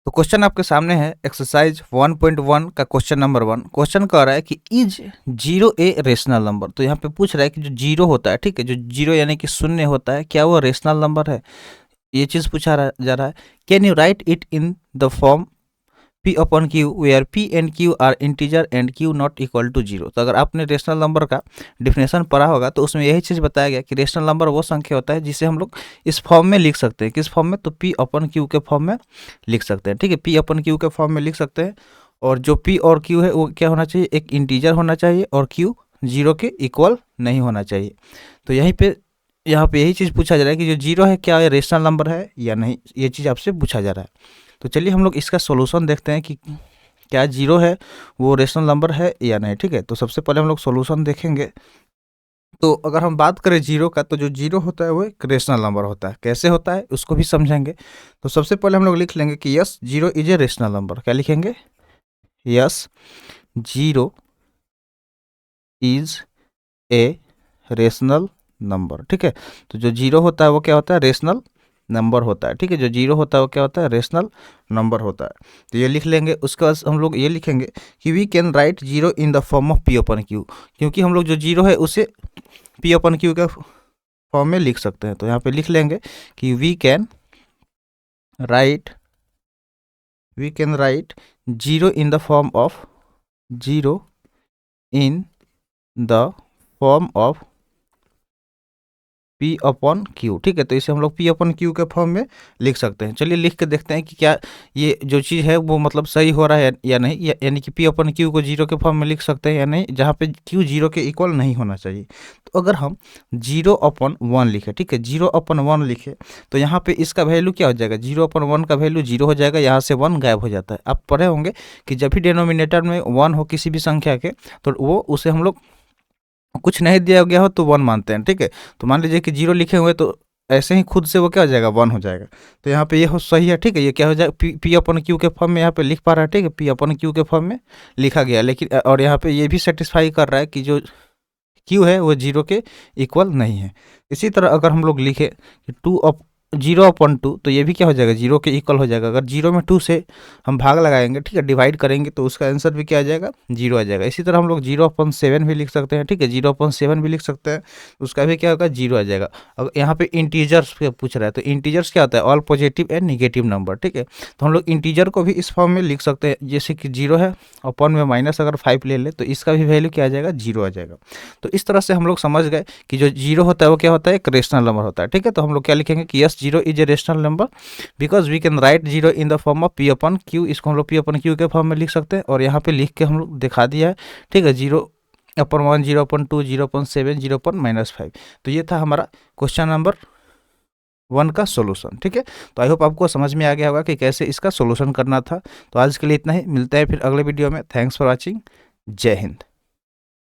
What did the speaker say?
तो क्वेश्चन आपके सामने है एक्सरसाइज 1.1 का क्वेश्चन नंबर 1। क्वेश्चन कह रहा है कि is zero A rational number. तो यहाँ पे पूछ रहा है कि जो जीरो होता है, ठीक है, जो जीरो यानी कि शून्य होता है, क्या वो रेशनल नंबर है, ये चीज़ जा रहा है। Can you write it in the form P upon Q where P and Q are integer and Q not equal to zero. तो अगर आपने रेशनल नंबर का डिफिनेशन पढ़ा होगा तो उसमें यही चीज़ बताया गया कि रेशनल नंबर वो संख्या होता है जिसे हम लोग इस फॉर्म में लिख सकते हैं। किस फॉर्म में? तो P अपॉन Q के फॉर्म में लिख सकते हैं, ठीक है, P अपॉन Q के फॉर्म में लिख सकते हैं। और जो P और Q है वो क्या होना चाहिए? एक इंटीजर होना चाहिए और Q जीरो के इक्वल नहीं होना चाहिए। तो यहाँ पे यही चीज़ पूछा जा रहा है कि जो जीरो है क्या ये रेशनल नंबर है या नहीं, ये चीज़ आपसे पूछा जा रहा है। तो चलिए हम लोग इसका सॉल्यूशन देखते हैं कि क्या जीरो है वो रेशनल नंबर है या नहीं, ठीक है। तो सबसे पहले हम लोग सॉल्यूशन देखेंगे। तो अगर हम बात करें जीरो का, तो जो जीरो होता है वो एक रेशनल नंबर होता है। कैसे होता है उसको भी समझेंगे। तो सबसे पहले हम लोग लिख लेंगे कि yes zero is a rational number. क्या लिखेंगे? Yes zero is a rational number, ठीक है। तो जो जीरो होता है वो क्या होता है? रेशनल नंबर होता है, ठीक है। जो जीरो होता है वो क्या होता है? रेशनल नंबर होता है। तो ये लिख लेंगे। उसके बाद हम लोग ये लिखेंगे कि we can write zero in the form of P upon Q, क्योंकि हम लोग जो जीरो है उसे P अपन Q के फॉर्म में लिख सकते हैं। तो यहाँ पे लिख लेंगे कि we can write zero in the form of P upon Q, ठीक है। तो इसे हम लोग P अपॉन Q के फॉर्म में लिख सकते हैं। चलिए लिख के देखते हैं कि क्या ये जो चीज़ है वो मतलब सही हो रहा है या नहीं, यानी कि P अपॉन Q को जीरो के फॉर्म में लिख सकते हैं या नहीं, जहाँ पे Q जीरो के इक्वल नहीं होना चाहिए। तो अगर हम जीरो अपॉन वन लिखे, ठीक है, जीरो अपॉन वन लिखे, तो यहाँ पे इसका वैल्यू क्या हो जाएगा? जीरो अपॉन वन का वैल्यू जीरो हो जाएगा, यहाँ से वन गायब हो जाता है। आप पढ़े होंगे कि जब भी डिनोमिनेटर में वन हो किसी भी संख्या के, तो वो उसे हम लोग कुछ नहीं दिया गया हो तो वन मानते हैं, ठीक है। तो मान लीजिए कि जीरो लिखे हुए, तो ऐसे ही खुद से वो क्या हो जाएगा? वन हो जाएगा। तो यहाँ पे ये हो सही है, ठीक है। ये क्या हो जाएगा? पी अपन क्यू के फॉर्म में यहाँ पे लिख पा रहा है, ठीक है, पी अपन क्यू के फॉर्म में लिखा गया। लेकिन और यहाँ पे ये भी सेटिस्फाई कर रहा है कि जो क्यू है वो जीरो के इक्वल नहीं है। इसी तरह अगर हम लोग लिखे कि two up zero upon two, तो ये भी क्या हो जाएगा? जीरो के इक्वल हो जाएगा। अगर जीरो में टू से हम भाग लगाएंगे, ठीक है, डिवाइड करेंगे, तो उसका आंसर भी क्या आ जाएगा? जीरो आ जाएगा। इसी तरह हम लोग जीरो अपॉन सेवन भी लिख सकते हैं, ठीक है, जीरो अपॉन सेवन भी लिख सकते हैं, उसका भी क्या होगा? जीरो आ जाएगा। अगर यहाँ पे इंटीजर्स पूछ रहा है, तो इंटीजर्स क्या होता है? All positive and negative number, ठीक है। तो हम लोग इंटीजर को भी इस फॉर्म में लिख सकते हैं, जैसे कि जीरो है, अपॉन में माइनस अगर 5 ले ले तो इसका भी वैल्यू क्या आ जाएगा? जीरो आ जाएगा। तो इस तरह से हम लोग समझ गए कि जो जीरो होता है वो क्या होता है? एक रेशनल नंबर होता है, ठीक है। तो हम लोग क्या लिखेंगे कि yes zero is a rational number because we can write zero in the form of P upon Q। इसको हम लोग P अपन Q के फॉर्म में लिख सकते हैं और यहाँ पे लिख के हम लोग दिखा दिया है, ठीक है। Zero upon one, zero upon two, zero upon seven, zero upon -5। तो ये था हमारा क्वेश्चन नंबर 1 का सोल्यूशन, ठीक है। तो आई होप आपको समझ में आ गया होगा कि कैसे इसका सोल्यूशन करना था। तो आज के लिए इतना ही, मिलते हैं फिर अगले वीडियो में। Thanks for watching. जय हिंद।